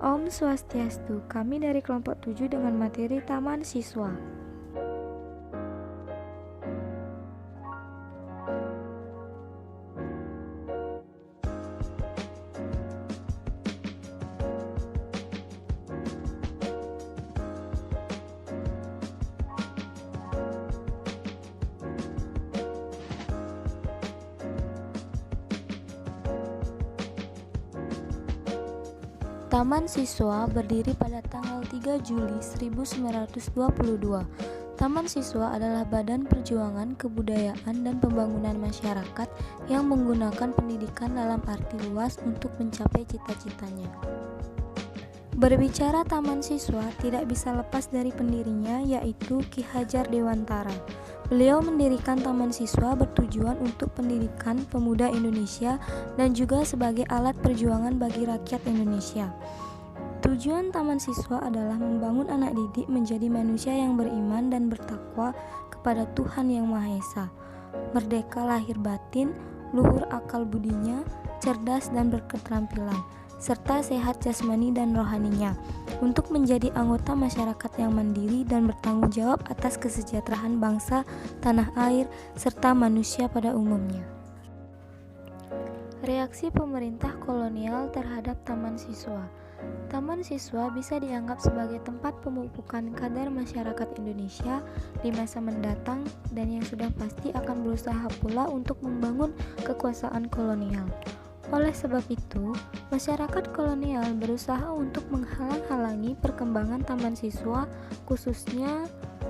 Om Swastiastu, kami dari kelompok 7 dengan materi Taman Siswa. Taman Siswa berdiri pada tanggal 3 Juli 1922. Taman Siswa adalah badan perjuangan kebudayaan dan pembangunan masyarakat yang menggunakan pendidikan dalam arti luas untuk mencapai cita-citanya. Berbicara Taman Siswa tidak bisa lepas dari pendirinya, yaitu Ki Hajar Dewantara. Beliau mendirikan Taman Siswa bertujuan untuk pendidikan pemuda Indonesia dan juga sebagai alat perjuangan bagi rakyat Indonesia. Tujuan Taman Siswa adalah membangun anak didik menjadi manusia yang beriman dan bertakwa kepada Tuhan Yang Maha Esa, merdeka lahir batin, luhur akal budinya, cerdas dan berketerampilan, serta sehat jasmani dan rohaninya, untuk menjadi anggota masyarakat yang mandiri dan bertanggung jawab atas kesejahteraan bangsa, tanah air, serta manusia pada umumnya. Reaksi pemerintah kolonial terhadap Taman Siswa. Taman Siswa bisa dianggap sebagai tempat pemupukan kadar masyarakat Indonesia di masa mendatang dan yang sudah pasti akan berusaha pula untuk membangun kekuasaan kolonial. Oleh sebab itu, masyarakat kolonial berusaha untuk menghalang-halangi perkembangan Taman Siswa khususnya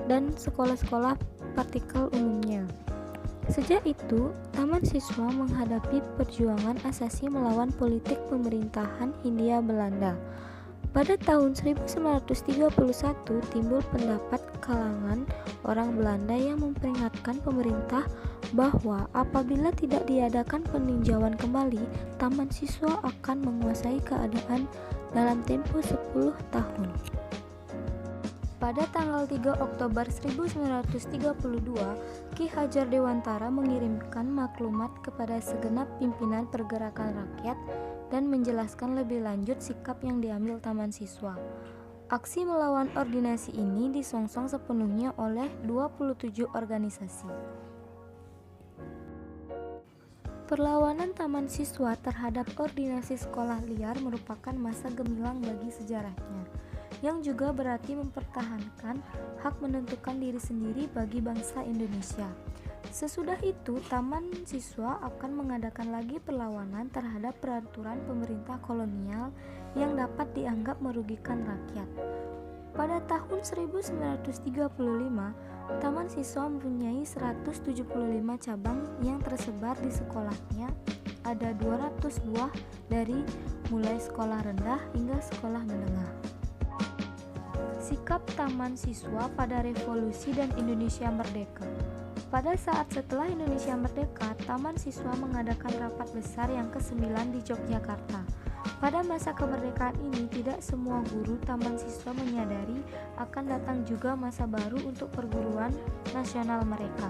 dan sekolah-sekolah partikel umumnya. Sejak itu, Taman Siswa menghadapi perjuangan asasi melawan politik pemerintahan Hindia Belanda. Pada tahun 1931 timbul pendapat kalangan orang Belanda yang memperingatkan pemerintah bahwa apabila tidak diadakan peninjauan kembali, Taman Siswa akan menguasai keadaan dalam tempo 10 tahun. Pada tanggal 3 Oktober 1932, Ki Hajar Dewantara mengirimkan maklumat kepada segenap pimpinan pergerakan rakyat dan menjelaskan lebih lanjut sikap yang diambil Taman Siswa. Aksi melawan ordinasi ini disongsong sepenuhnya oleh 27 organisasi. Perlawanan Taman Siswa terhadap ordinasi sekolah liar merupakan masa gemilang bagi sejarahnya, yang juga berarti mempertahankan hak menentukan diri sendiri bagi bangsa Indonesia. Sesudah itu, Taman Siswa akan mengadakan lagi perlawanan terhadap peraturan pemerintah kolonial yang dapat dianggap merugikan rakyat. Pada tahun 1935, Taman Siswa mempunyai 175 cabang yang tersebar di sekolahnya. Ada 200 buah dari mulai sekolah rendah hingga sekolah menengah. Sikap Taman Siswa pada Revolusi dan Indonesia Merdeka. Pada saat setelah Indonesia Merdeka, Taman Siswa mengadakan rapat besar yang ke-9 di Yogyakarta. Pada masa kemerdekaan ini, tidak semua guru Taman Siswa menyadari akan datang juga masa baru untuk perguruan nasional mereka.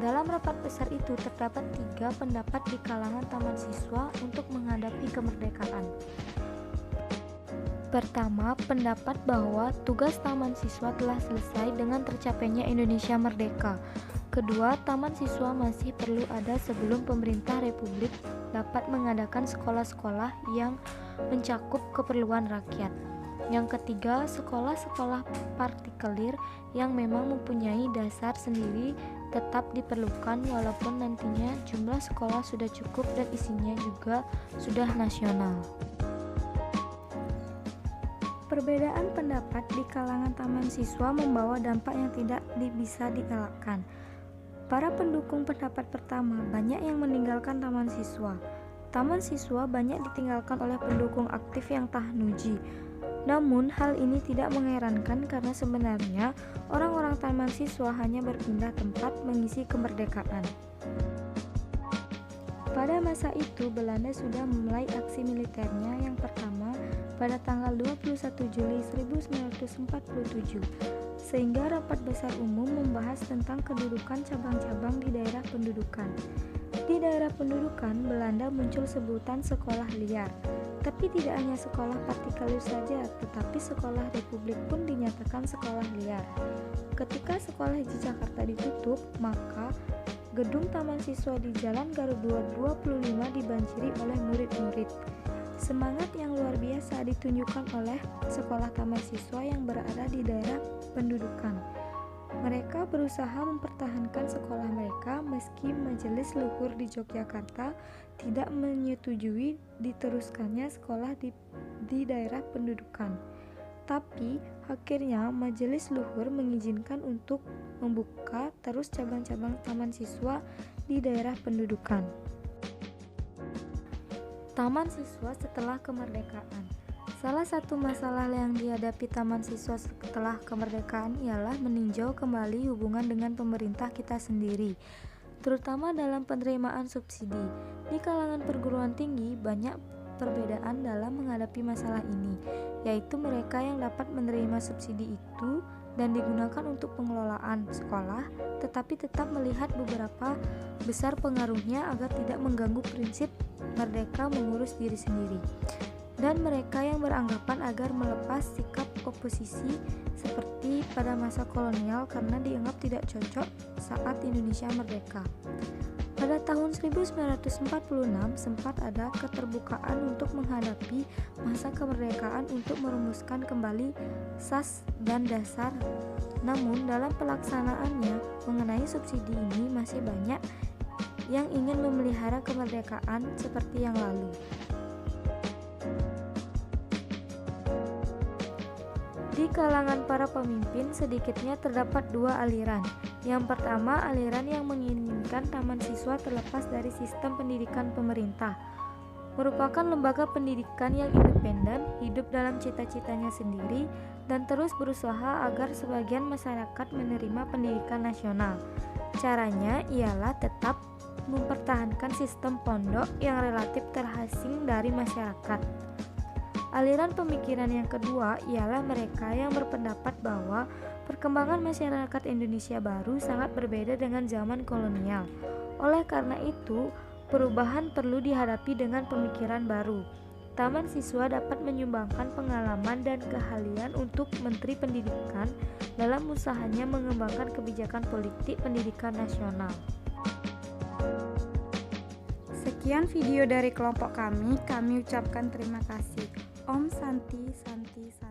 Dalam rapat besar itu terdapat 3 pendapat di kalangan Taman Siswa untuk menghadapi kemerdekaan. Pertama, pendapat bahwa tugas Taman Siswa telah selesai dengan tercapainya Indonesia Merdeka. Kedua, Taman Siswa masih perlu ada sebelum pemerintah Republik dapat mengadakan sekolah-sekolah yang mencakup keperluan rakyat. Yang ketiga, sekolah-sekolah partikelir yang memang mempunyai dasar sendiri tetap diperlukan walaupun nantinya jumlah sekolah sudah cukup dan isinya juga sudah nasional. Perbedaan pendapat di kalangan Taman Siswa membawa dampak yang tidak bisa dielakkan. Para pendukung pendapat pertama banyak yang meninggalkan Taman Siswa. Taman Siswa banyak ditinggalkan oleh pendukung aktif yang tahnuji. Namun hal ini tidak mengherankan karena sebenarnya orang-orang Taman Siswa hanya berpindah tempat mengisi kemerdekaan. Pada masa itu Belanda sudah memulai aksi militernya yang pertama pada tanggal 21 Juli 1947, sehingga rapat besar umum membahas tentang kedudukan cabang-cabang di daerah pendudukan. Di daerah pendudukan, Belanda muncul sebutan sekolah liar. Tapi tidak hanya sekolah partikuler saja, tetapi sekolah republik pun dinyatakan sekolah liar. Ketika sekolah di Jakarta ditutup, maka gedung Taman Siswa di Jalan Garuda 25 dibanjiri oleh murid-murid. Semangat yang luar biasa ditunjukkan oleh sekolah Taman Siswa yang berada di daerah pendudukan. Mereka berusaha mempertahankan sekolah mereka meski Majelis Luhur di Yogyakarta tidak menyetujui diteruskannya sekolah di daerah pendudukan. Tapi akhirnya Majelis Luhur mengizinkan untuk membuka terus cabang-cabang Taman Siswa di daerah pendudukan. Taman Siswa setelah kemerdekaan. Salah satu masalah yang dihadapi Taman Siswa setelah kemerdekaan ialah meninjau kembali hubungan dengan pemerintah kita sendiri, terutama dalam penerimaan subsidi. Di kalangan perguruan tinggi banyak perbedaan dalam menghadapi masalah ini, yaitu mereka yang dapat menerima subsidi itu dan digunakan untuk pengelolaan sekolah, tetapi tetap melihat beberapa besar pengaruhnya agar tidak mengganggu prinsip merdeka mengurus diri sendiri. Dan mereka yang beranggapan agar melepas sikap oposisi seperti pada masa kolonial karena dianggap tidak cocok saat Indonesia merdeka. Pada tahun 1946 sempat ada keterbukaan untuk menghadapi masa kemerdekaan untuk merumuskan kembali SAS dan dasar. Namun dalam pelaksanaannya mengenai subsidi ini masih banyak yang ingin memelihara kemerdekaan seperti yang lalu. Di kalangan para pemimpin sedikitnya terdapat dua aliran. Yang pertama, aliran yang menginginkan Taman Siswa terlepas dari sistem pendidikan pemerintah, merupakan lembaga pendidikan yang independen, hidup dalam cita-citanya sendiri, dan terus berusaha agar sebagian masyarakat menerima pendidikan nasional. Caranya ialah tetap mempertahankan sistem pondok yang relatif terasing dari masyarakat. Aliran pemikiran yang kedua ialah mereka yang berpendapat bahwa perkembangan masyarakat Indonesia baru sangat berbeda dengan zaman kolonial. Oleh karena itu, perubahan perlu dihadapi dengan pemikiran baru. Taman Siswa dapat menyumbangkan pengalaman dan keahlian untuk Menteri Pendidikan dalam usahanya mengembangkan kebijakan politik pendidikan nasional. Sekian video dari kelompok kami ucapkan terima kasih. Om Santi Santi Santi.